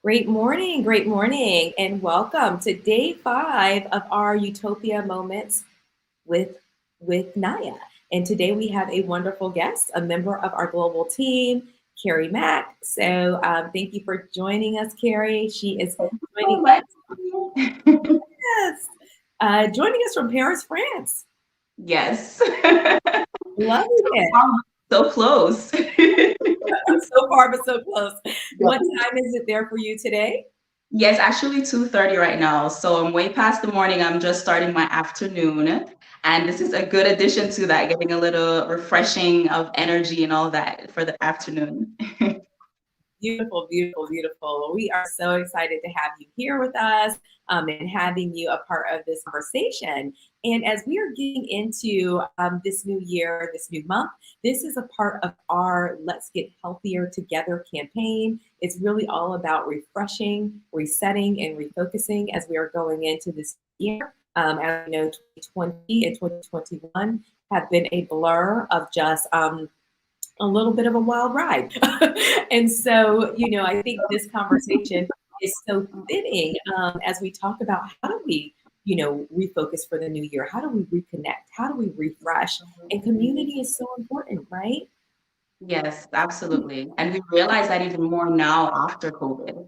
Great morning, and welcome to day 5 of our Utopia Moments with Naya. And today we have a wonderful guest, a member of our global team, Kerry Mack. So thank you for joining us, Kerry. She is joining So much. us, joining us from Paris, France. Yes. Loving it. So close. So far, but so close. Yeah. What time is it there for you today? Yes, actually 2:30 right now. So I'm way past the morning. I'm just starting my afternoon. And this is a good addition to that, getting a little refreshing of energy and all that for the afternoon. Beautiful, beautiful, beautiful. We are so excited to have you here with us and having you a part of this conversation. And as we are getting into this new year, this new month, this is a part of our Let's Get Healthier Together campaign. It's really all about refreshing, resetting, and refocusing as we are going into this year. As we know, 2020 and 2021 have been a blur of just a little bit of a wild ride. And so, I think this conversation is so fitting as we talk about how do we, refocus for the new year? How do we reconnect? How do we refresh? And community is so important, right? Yes, absolutely. And we realize that even more now after COVID,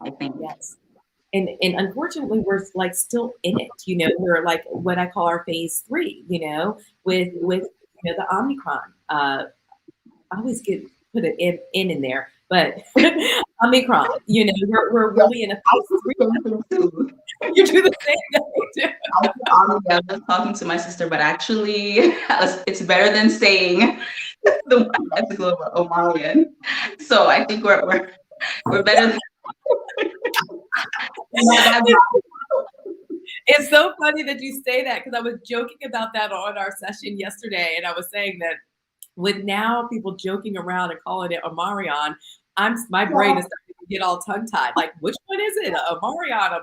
I think. Yes. And unfortunately, we're like still in it. We're like what I call our phase 3. With the Omicron. I always get put an in there, but Omicron. We're Yeah, really in a I phase do three. the same thing too. You do the same thing. I was talking to my sister, but actually, it's better than saying the one that's global Omarion. So I think we're better than not that It's so funny that you say that because I was joking about that on our session yesterday, and I was saying that with now people joking around and calling it Omarion, my brain bad. is starting to get all tongue tied. Like, which one is it? Omarion, I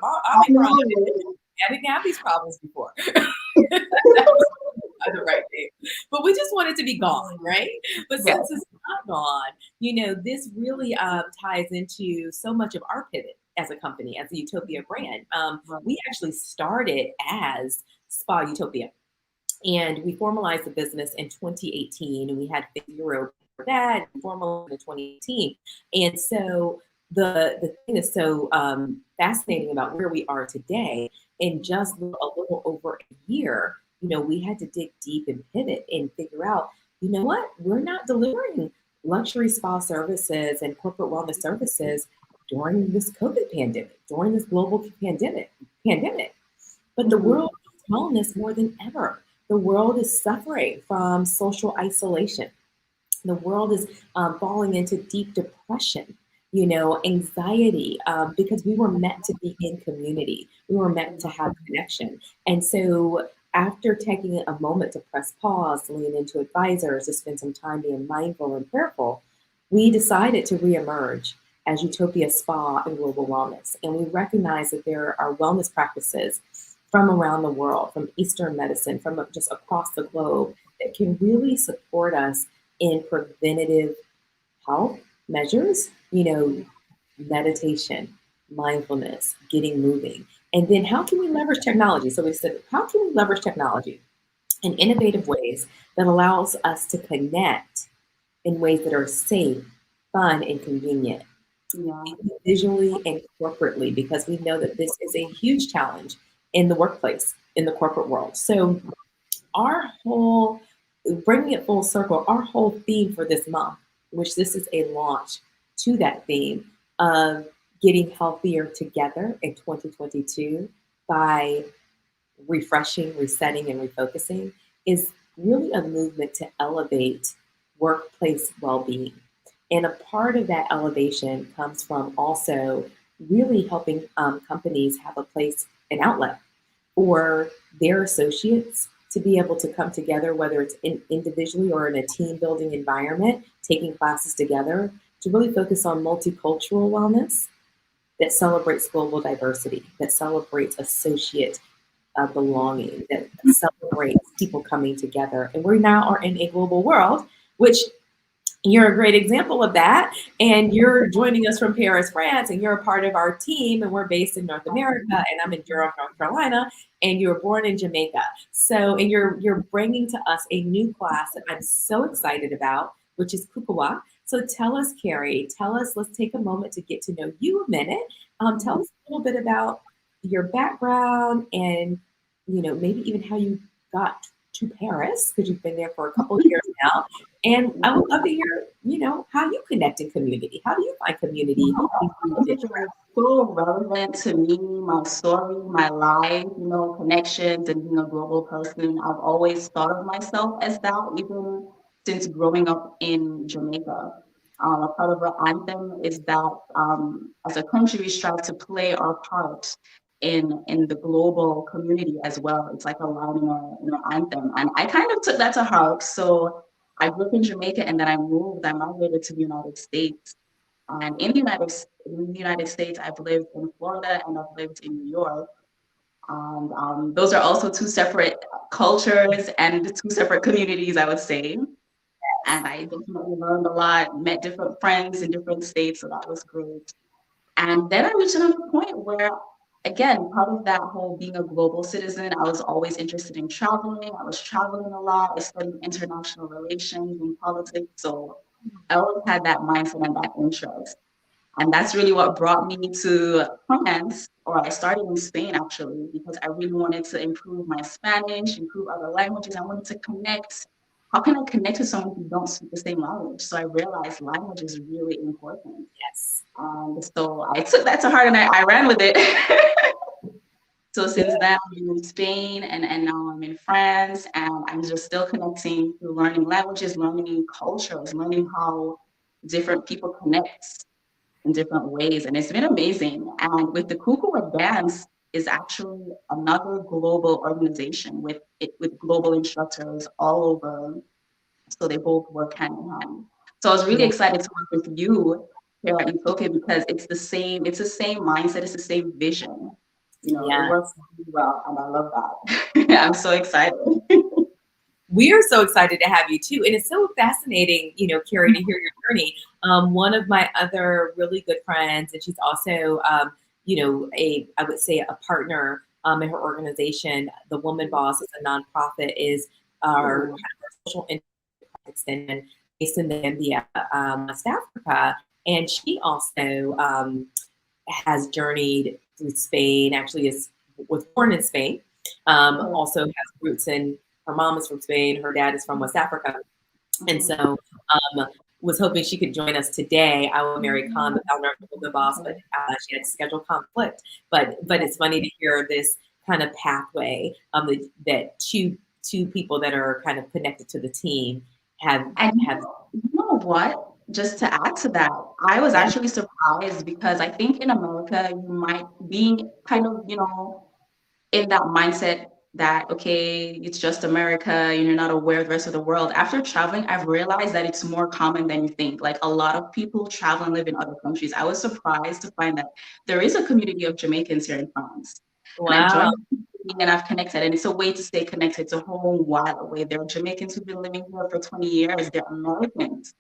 Omicron? know. I didn't have these problems before. That was the right name. But we just want it to be gone, right? But Yeah. since it's not gone, this really ties into so much of our pivot as a company, as a Utopia brand. We actually started as Spa Utopia. And we formalized the business in 2018, and we had zero for that, formalized in 2018. And so the thing that's so fascinating about where we are today, in just a little over a year, we had to dig deep and pivot and figure out, you know what, we're not delivering luxury spa services and corporate wellness services during this COVID pandemic, during this global pandemic. But the Mhm. world needs wellness more than ever. The world is suffering from social isolation. The world is falling into deep depression, anxiety, because we were meant to be in community. We were meant to have connection. And so, after taking a moment to press pause, to lean into advisors, to spend some time being mindful and prayerful, we decided to reemerge as Utopia Spa and Global Wellness. And we recognize that there are wellness practices from around the world, from Eastern medicine, from just across the globe, that can really support us in preventative health measures, meditation, mindfulness, getting moving. And then how can we leverage technology? So we said, how can we leverage technology in innovative ways that allows us to connect in ways that are safe, fun, and convenient, Yeah. individually and corporately, because we know that this is a huge challenge in the workplace, in the corporate world. So our whole, bringing it full circle, our whole theme for this month, which this is a launch to that theme of getting healthier together in 2022 by refreshing, resetting, and refocusing, is really a movement to elevate workplace well-being. And a part of that elevation comes from also really helping companies have a place, an outlet for their associates to be able to come together, whether it's individually or in a team building environment, taking classes together to really focus on multicultural wellness that celebrates global diversity, that celebrates associate belonging, that celebrates people coming together. And we now are in a global world, which You're a great example of that. And you're joining us from Paris, France, and you're a part of our team. And we're based in North America, and I'm in Durham, North Carolina, and you were born in Jamaica. So, and you're bringing to us a new class that I'm so excited about, which is Kukawa. So tell us, Kerry, tell us, let's take a moment to get to know you a minute. Tell us a little bit about your background and, maybe even how you got to Paris, because you've been there for a couple of years now. And I would love to hear, how you connect in community. How do you find community in This is so relevant to me, my story, my life, connections, and being a global person. I've always thought of myself as that, even since growing up in Jamaica. A part of our anthem is that as a country, we strive to play our part in the global community as well. It's like a line in our anthem. And I kind of took that to heart. So I grew up in Jamaica and then I migrated to the United States. And in the United States, I've lived in Florida and I've lived in New York. And those are also two separate cultures and two separate communities, I would say. And I definitely learned a lot, met different friends in different states, so that was great. And then I reached another point where, again, part of that whole being a global citizen, I was always interested in traveling. I was traveling a lot. I studied international relations and politics. So I always had that mindset and that interest. And that's really what brought me to France, or I started in Spain actually, because I really wanted to improve my Spanish, improve other languages. I wanted to connect. How can I connect with someone who don't speak the same language? So I realized language is really important. Yes. So I took that to heart and I ran with it. So since then, I'm in Spain and now I'm in France, and I'm just still connecting through learning languages, learning cultures, learning how different people connect in different ways. And it's been amazing. And with the Cuckoo Advance is actually another global organization with global instructors all over. So they both work hand in hand. So I was really Yeah. excited to work with you here at Utopia because it's the same mindset, it's the same vision. It Yeah. works really well and I love that. I'm so excited. We are so excited to have you too. And it's so fascinating, Carrie, to hear your journey. One of my other really good friends, and she's also, I would say a partner in her organization, the Woman Boss is a nonprofit, is our kind of social extension based in Zambia, West Africa. And she also has journeyed through Spain, actually was born in Spain, also has roots in, her mom is from Spain, her dad is from West Africa. And so was hoping she could join us today. I will marry Khan, the founder of the Boss, but she had schedule conflict. But it's funny to hear this kind of pathway that two people that are kind of connected to the team have. You know what? Just to add to that, I was actually surprised because I think in America you might be kind of, in that mindset that, okay, it's just America and you're not aware of the rest of the world. After traveling, I've realized that it's more common than you think. Like a lot of people travel and live in other countries. I was surprised to find that there is a community of Jamaicans here in France. And I've Wow. joined the community and I've connected, and it's a way to stay connected. It's a whole while away. There are Jamaicans who've been living here for 20 years. There are Americans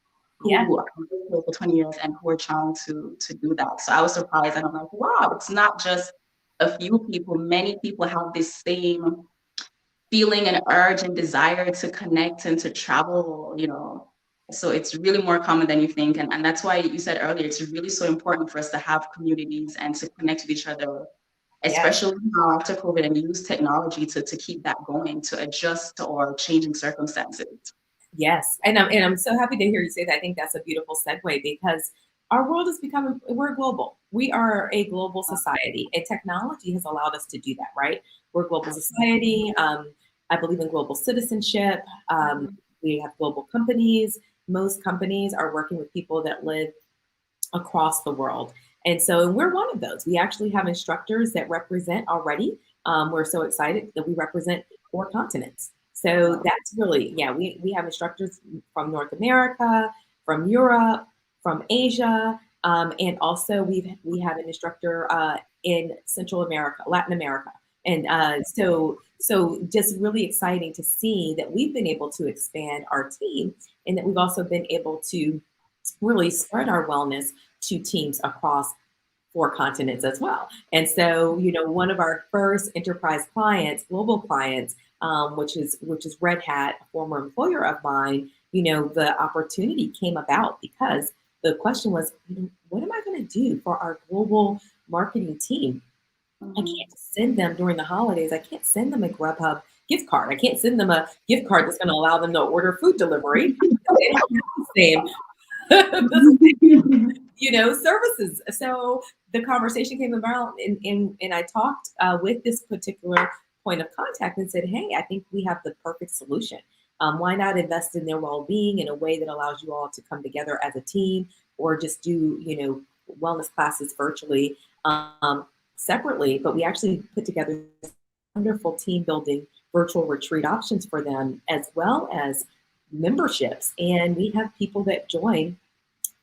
Yeah. who have lived here for 20 years and who are trying to do that. So I was surprised and I'm like, wow, it's not just a few people. Many people have this same feeling and urge and desire to connect and to travel, So it's really more common than you think. And that's why you said earlier, it's really so important for us to have communities and to connect with each other, Yes. especially now after COVID, and use technology to keep that going, to adjust or changing circumstances. Yes, and I'm so happy to hear you say that. I think that's a beautiful segue because our world is becoming, we're global. We are a global society, and technology has allowed us to do that, right? We're a global society. I believe in global citizenship. We have global companies. Most companies are working with people that live across the world. And so we're one of those. We actually have instructors that represent already. We're so excited that we represent 4 continents. So that's really, yeah, we have instructors from North America, from Europe, from Asia, and also we have an instructor in Central America, Latin America. And so just really exciting to see that we've been able to expand our team, and that we've also been able to really spread our wellness to teams across 4 continents as well. And so, one of our first enterprise clients, global clients, which is Red Hat, a former employer of mine, the opportunity came about because the question was, what am I going to do for our global marketing team? I Mhm. can't just send them during the holidays. I can't send them a Grubhub gift card. I can't send them a gift card that's going to allow them to order food delivery. They don't have the same, the services. So the conversation came about, and I talked with this particular point of contact and said, hey, I think we have the perfect solution. Why not invest in their well-being in a way that allows you all to come together as a team, or just do, wellness classes virtually, separately, but we actually put together wonderful team building virtual retreat options for them, as well as memberships. And we have people that join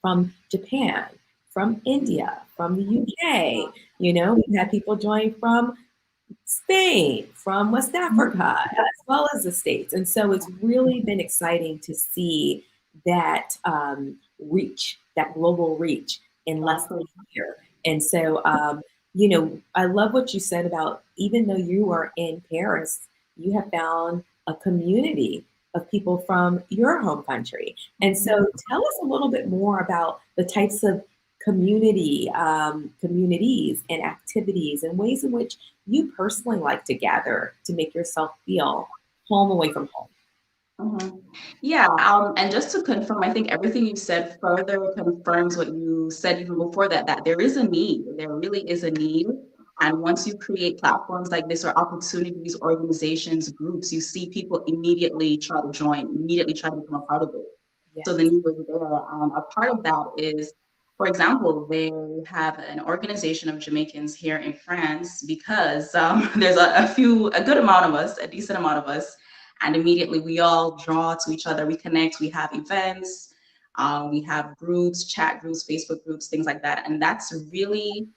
from Japan, from India, from the UK. We've had people join from Spain, from West Africa, as well as the States. And so it's really been exciting to see that reach, that global reach in less than a year. And so, I love what you said about, even though you are in Paris, you have found a community of people from your home country. And so tell us a little bit more about the types of communities and activities and ways in which you personally like to gather to make yourself feel home away from home. Mhm. Yeah, and just to confirm, I think everything you said further confirms what you said even before that, that there is a need. There really is a need. And once you create platforms like this, or opportunities, organizations, groups, you see people immediately try to join, immediately try to become a part of it. So the Yes. need was there. A part of that is, for example, they have an organization of Jamaicans here in France, because there's a good amount of us, a decent amount of us, and immediately we all draw to each other. We connect. We have events. We have groups, chat groups, Facebook groups, things like that, and that's really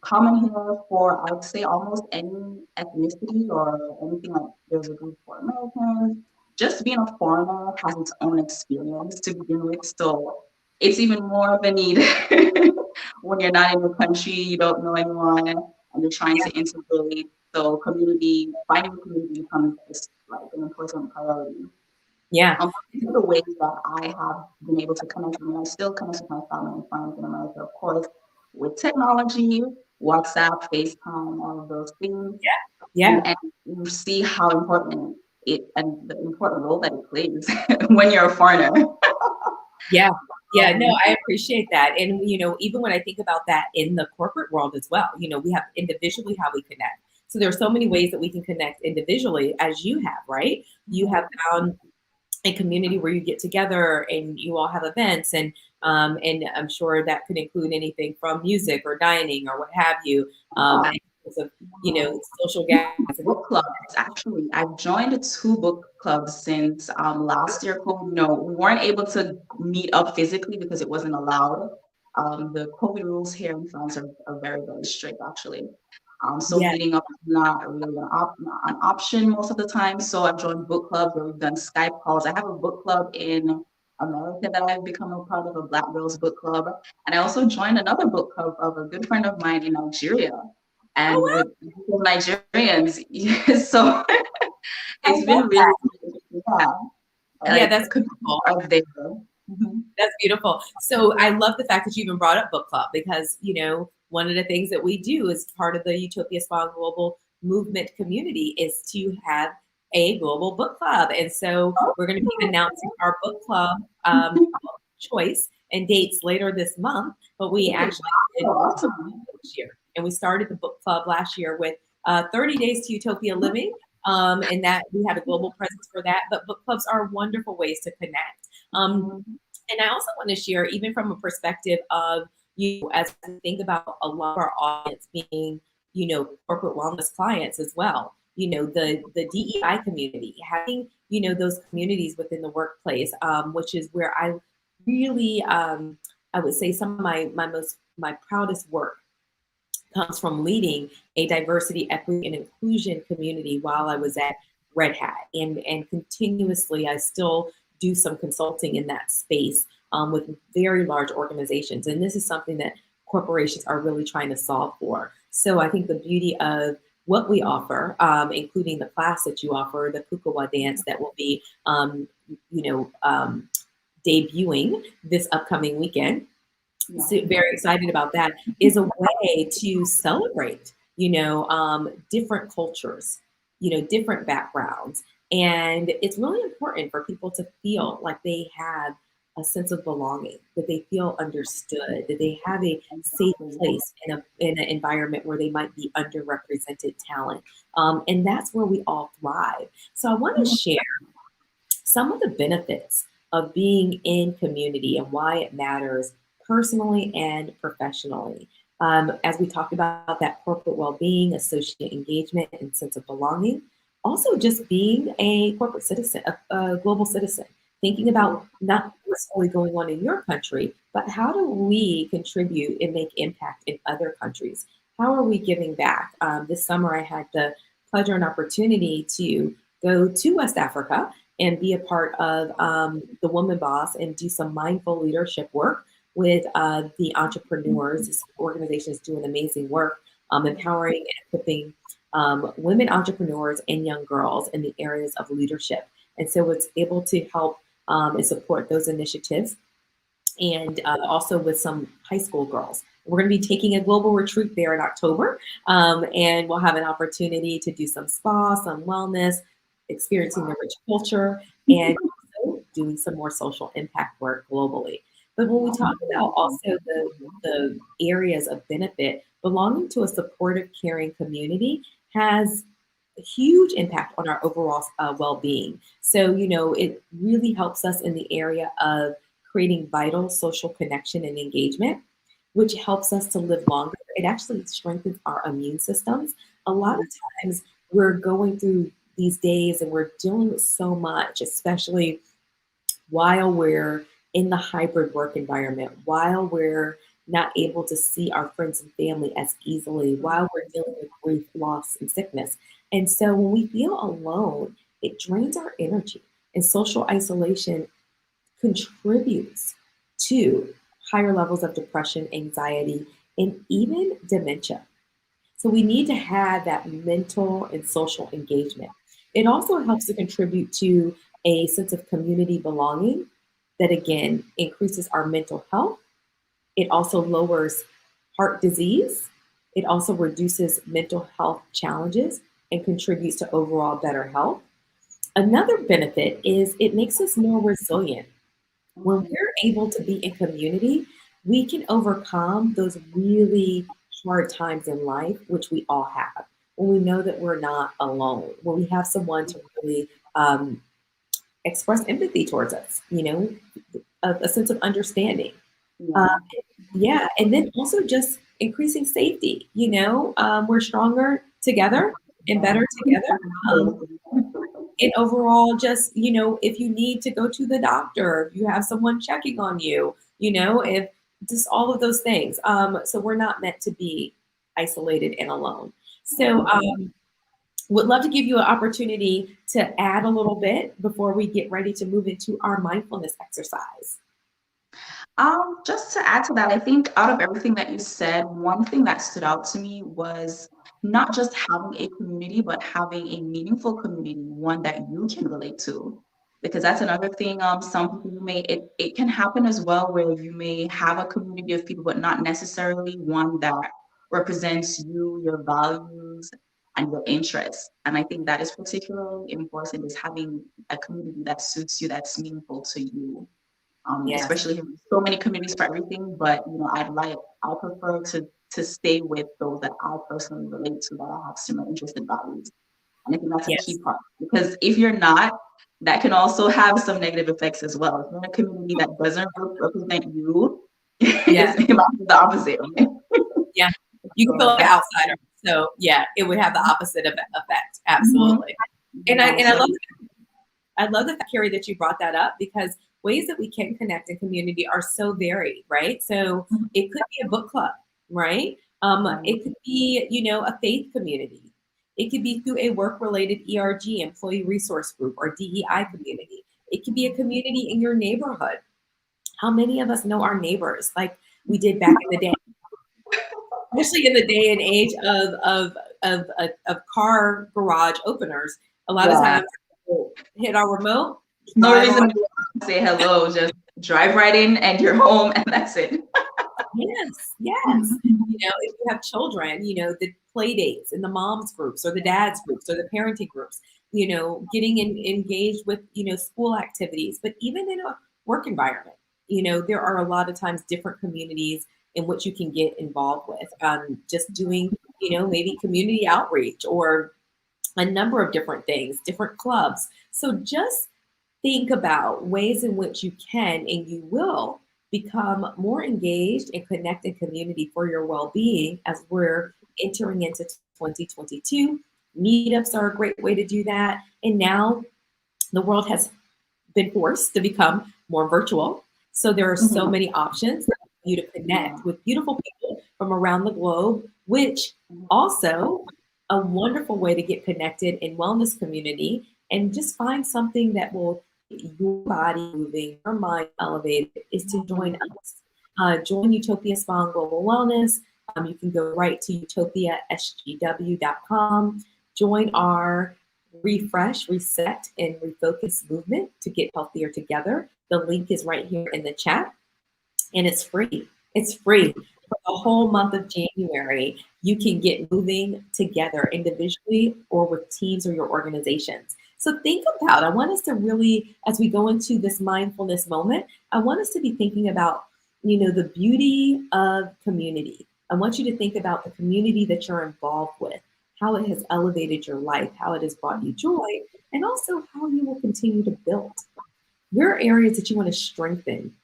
common here for, I would say, almost any ethnicity or anything. Like, there's a group for Americans. Just being a foreigner has its own experience to begin with, so it's even more of a need when you're not in the country, you don't know anyone, and you're trying Yeah. to integrate. So finding a community becomes just like an important priority. Yeah. One of the ways that I have been able to connect with, and I still connect with my family and friends in America, of course, with technology, WhatsApp, FaceTime, all of those things, Yeah. and you see how important it, and the important role that it plays when you're a foreigner. Yeah. Yeah. No, Um, I appreciate that. And, even when I think about that in the corporate world as well, we have individually how we connect. So there are so many ways that we can connect individually, as you have, right? You have found a community where you get together and you all have events, and I'm sure that could include anything from music or dining or what have you, in terms of, social gatherings. Book clubs, actually. I've joined 2 book clubs since last year. We weren't able to meet up physically because it wasn't allowed. The COVID rules here in France are very, very strict, actually. So Yeah. meeting up is not really an option most of the time. So I've joined book clubs where we've done Skype calls. I have a book club in America that I've become a part of, a Black Girls Book Club. And I also joined another book club of a good friend of mine in Nigeria. And Oh, with Nigerians, yes, so wow. I it's love been really, that. yeah, Yeah, like that's the community beautiful. are there. Mhm. That's beautiful. So I love the fact that you even brought up book club, because, one of the things that we do as part of the Utopia Spa Global Movement community is to have a global book club. And so we're going to be announcing our book club choice and dates later this month. But we actually Oh, did awesome. this year, and we started the book club last year with 30 Days to Utopia Living. And that we had a global presence for that. But book clubs are wonderful ways to connect. Mhm. And I also want to share, even from a perspective of, as we think about a lot of our audience being, corporate wellness clients as well, the DEI community, having, those communities within the workplace, which is where I really, I would say some of my proudest work comes from leading a diversity, equity, and inclusion community while I was at Red Hat. And continuously, I still do some consulting in that space with very large organizations. And this is something that corporations are really trying to solve for. So I think the beauty of what we offer, including the class that you offer, the Kukawa dance that will be, you know, debuting this upcoming weekend. So very excited about that, is a way to celebrate, different cultures, different backgrounds. And it's really important for people to feel like they have a sense of belonging, that they feel understood, that they have a safe place in an environment where they might be underrepresented talent. And that's where we all thrive. So I want to share some of the benefits of being in community and why it matters personally and professionally. As we talked about that corporate well-being, associate engagement, and sense of belonging. Also, just being a corporate citizen, a global citizen, thinking about not what's really going on in your country, but how do we contribute and make impact in other countries? How are we giving back? This summer, I had the pleasure and opportunity to go to West Africa and be a part of the Woman Boss and do some mindful leadership work with the entrepreneurs. This organization is doing amazing work, empowering and equipping women entrepreneurs and young girls in the areas of leadership. And so it's able to help and support those initiatives, and also with some high school girls. We're going to be taking a global retreat there in October, and we'll have an opportunity to do some spa, some wellness, experiencing the rich culture, and also doing some more social impact work globally. But when we talk about also the areas of benefit, belonging to a supportive, caring community has a huge impact on our overall well-being. So, it really helps us in the area of creating vital social connection and engagement, which helps us to live longer. It actually strengthens our immune systems. A lot of times we're going through these days and we're dealing with so much, especially while we're in the hybrid work environment, while we're not able to see our friends and family as easily, while we're dealing with grief, loss, and sickness. And so when we feel alone, it drains our energy. And social isolation contributes to higher levels of depression, anxiety, and even dementia. So we need to have that mental and social engagement. It also helps to contribute to a sense of community belonging that, again, increases our mental health. It also lowers heart disease. It also reduces mental health challenges and contributes to overall better health. Another benefit is it makes us more resilient. When we're able to be in community, we can overcome those really hard times in life, which we all have. When we know that we're not alone, when we have someone to really express empathy towards us, a sense of understanding. Yeah, and then also just increasing safety. We're stronger together and better together. And overall, just, if you need to go to the doctor, if you have someone checking on you, if just all of those things. So we're not meant to be isolated and alone. So would love to give you an opportunity to add a little bit before we get ready to move into our mindfulness exercise. Just to add to that, I think out of everything that you said, one thing that stood out to me was not just having a community, but having a meaningful community, one that you can relate to. Because that's another thing, some people it can happen as well, where you may have a community of people, but not necessarily one that represents you, your values, and your interests. And I think that is particularly important, is having a community that suits you, that's meaningful to you. Yes. Especially so many communities for everything, but I prefer to stay with those that I personally relate to, that I have similar interests and values. And I think that's a key part, because if you're not, that can also have some negative effects as well. If you're in a community that doesn't represent you, it might be the opposite. Right? Yeah, you can feel like an outsider. So yeah, it would have the opposite effect. Absolutely. Mm-hmm. And I love the fact, Kerry, that you brought that up, because ways that we can connect in community are so varied, right? So it could be a book club, right? It could be, a faith community. It could be through a work-related ERG, employee resource group, or DEI community. It could be a community in your neighborhood. How many of us know our neighbors like we did back in the day? Especially in the day and age of car garage openers. A lot of times we'll hit our remote. No reason to say hello, just drive right in and you're home and that's it. Yes, yes. If you have children, the play dates and the moms groups or the dads groups or the parenting groups, getting engaged with, school activities, but even in a work environment, there are a lot of times different communities in which you can get involved with. Just doing, maybe community outreach or a number of different things, different clubs. So just think about ways in which you can and you will become more engaged and connected community for your well-being as we're entering into 2022. Meetups are a great way to do that. And now the world has been forced to become more virtual. So there are so many options for you to connect with beautiful people from around the globe, which also a wonderful way to get connected in wellness community and just find something that will get your body moving, your mind elevated is to join us. Join Utopia Spa and Global Wellness. You can go right to UtopiaSGW.com. Join our refresh, reset, and refocus movement to get healthier together. The link is right here in the chat, and it's free. It's free. For the whole month of January, you can get moving together individually or with teams or your organizations. So think about, I want us to really, as we go into this mindfulness moment, I want us to be thinking about, the beauty of community. I want you to think about the community that you're involved with, how it has elevated your life, how it has brought you joy, and also how you will continue to build. There are areas that you want to strengthen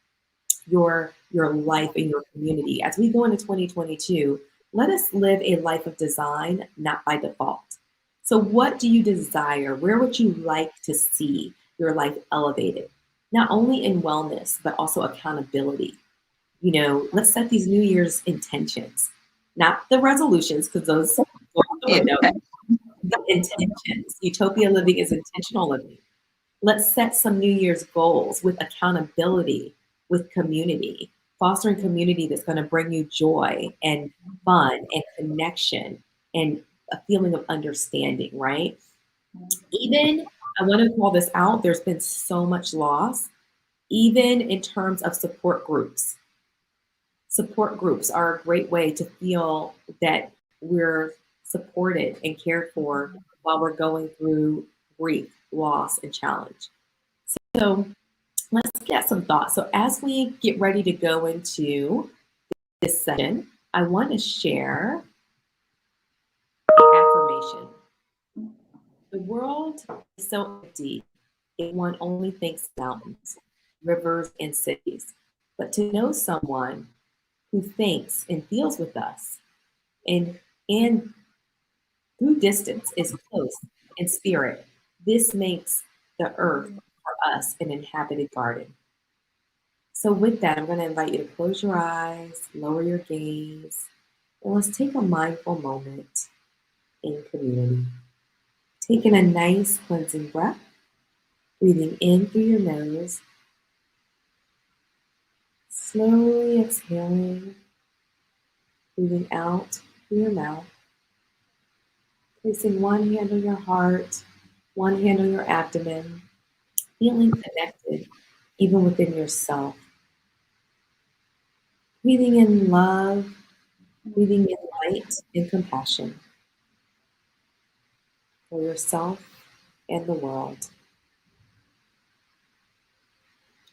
your life and your community. As we go into 2022, let us live a life of design, not by default. So what do you desire? Where would you like to see your life elevated? Not only in wellness, but also accountability. Let's set these New Year's intentions, not the resolutions, because those go out the window. The intentions. Utopia living is intentional living. Let's set some New Year's goals with accountability, with community, fostering community that's going to bring you joy and fun and connection and a feeling of understanding, right? Even, I want to call this out, there's been so much loss, even in terms of support groups. Support groups are a great way to feel that we're supported and cared for while we're going through grief, loss, and challenge. So let's get some thoughts. So as we get ready to go into this session, I want to share an affirmation. The world is so empty if one only thinks mountains, rivers, and cities. But to know someone who thinks and feels with us and through distance is close in spirit, this makes the earth for us an inhabited garden. So with that, I'm going to invite you to close your eyes, lower your gaze, and let's take a mindful moment in community. Taking a nice cleansing breath, breathing in through your nose, slowly exhaling, breathing out through your mouth, placing one hand on your heart, one hand on your abdomen, feeling connected even within yourself. Breathing in love, breathing in light and compassion for yourself and the world.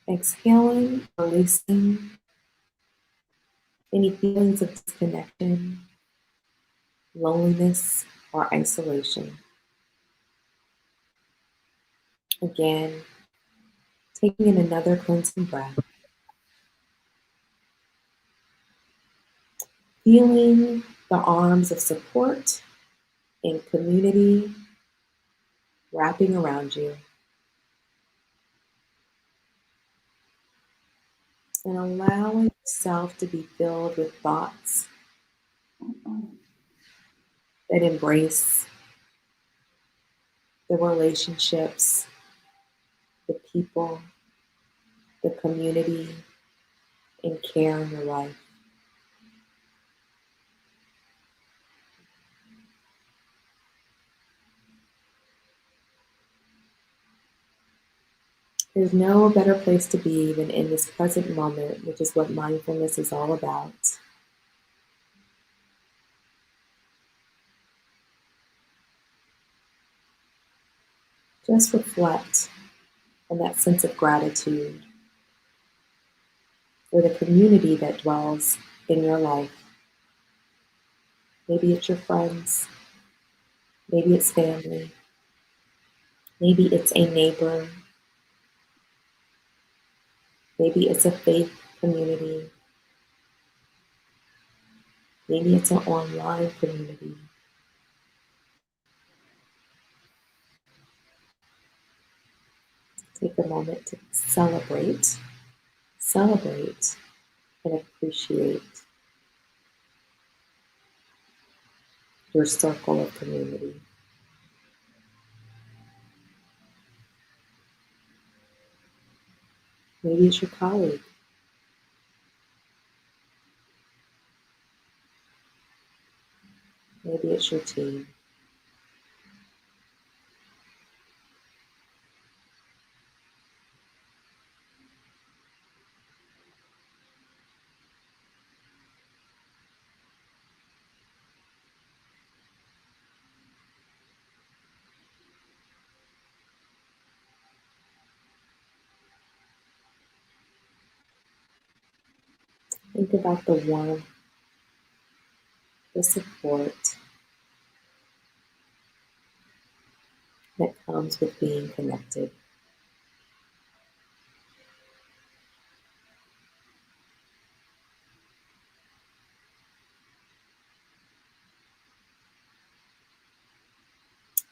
Exhaling, releasing any feelings of disconnection, loneliness, or isolation. Again, taking in another cleansing breath. Feeling the arms of support and community wrapping around you. And allowing yourself to be filled with thoughts that embrace the relationships, the people, the community, and care in your life. There's no better place to be than in this present moment, which is what mindfulness is all about. Just reflect on that sense of gratitude for the community that dwells in your life. Maybe it's your friends, maybe it's family, maybe it's a neighbor, maybe it's a faith community, maybe it's an online community. Take a moment to celebrate, and appreciate your circle of community. Maybe it's your colleague. Maybe it's your team. Think about the warmth, the support that comes with being connected.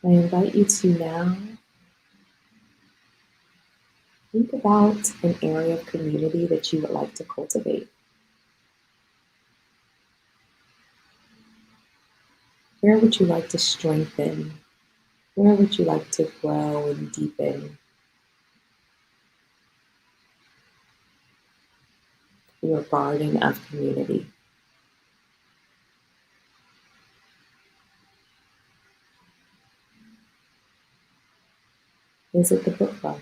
I invite you to now think about an area of community that you would like to cultivate. Where would you like to strengthen? Where would you like to grow and deepen your garden of community? Is it the book club?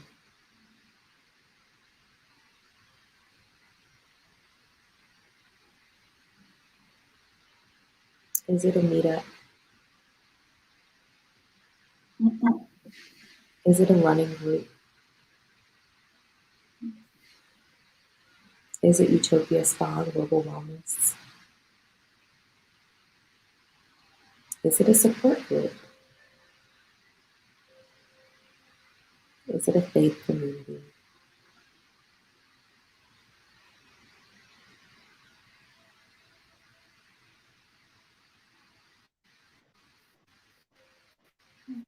Is it a meetup? Is it a running group? Is it Utopia Spa Global Wellness? Is it a support group? Is it a faith community?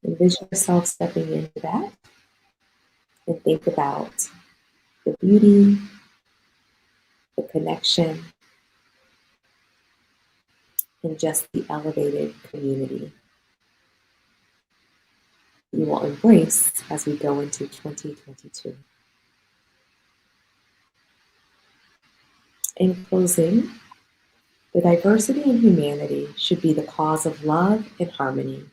Envision yourself stepping into that and think about the beauty, the connection, and just the elevated community you will embrace as we go into 2022. In closing, the diversity in humanity should be the cause of love and harmony,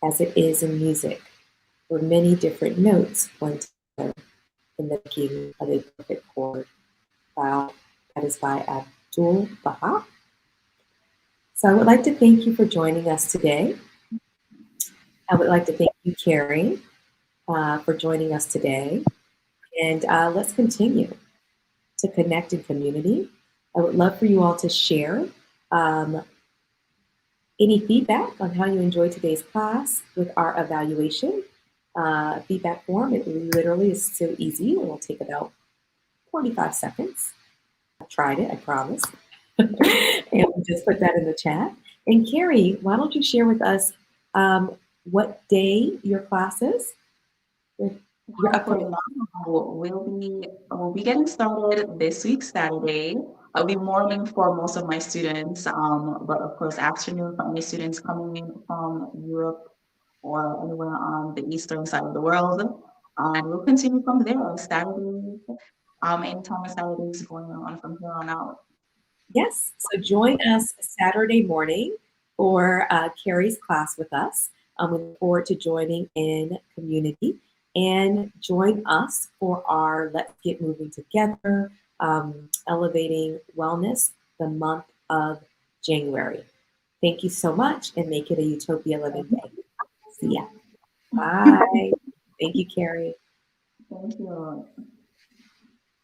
as it is in music, where many different notes blend together in the making of a perfect chord. Wow, that is by Abdul Baha. So I would like to thank you for joining us today. I would like to thank you, Kerry, for joining us today. And let's continue to connect in community. I would love for you all to share any feedback on how you enjoyed today's class with our evaluation feedback form. It literally is so easy. It will take about 45 seconds. I tried it, I promise. And we'll just put that in the chat. And Kerry, why don't you share with us what day your class is? Your For now, we'll be getting started this week, Saturday. I'll be morning for most of my students, but of course afternoon for any students coming in from Europe or anywhere on the eastern side of the world. We'll continue from there. Saturdays, anytime on Saturdays going on from here on out. Yes, so join us Saturday morning for Carrie's class with us. We look forward to joining in community and join us for our Let's Get Moving Together, Elevating Wellness, the month of January. Thank you so much and make it a Utopia living day. See ya. Bye. Thank you, Carrie. Thank you.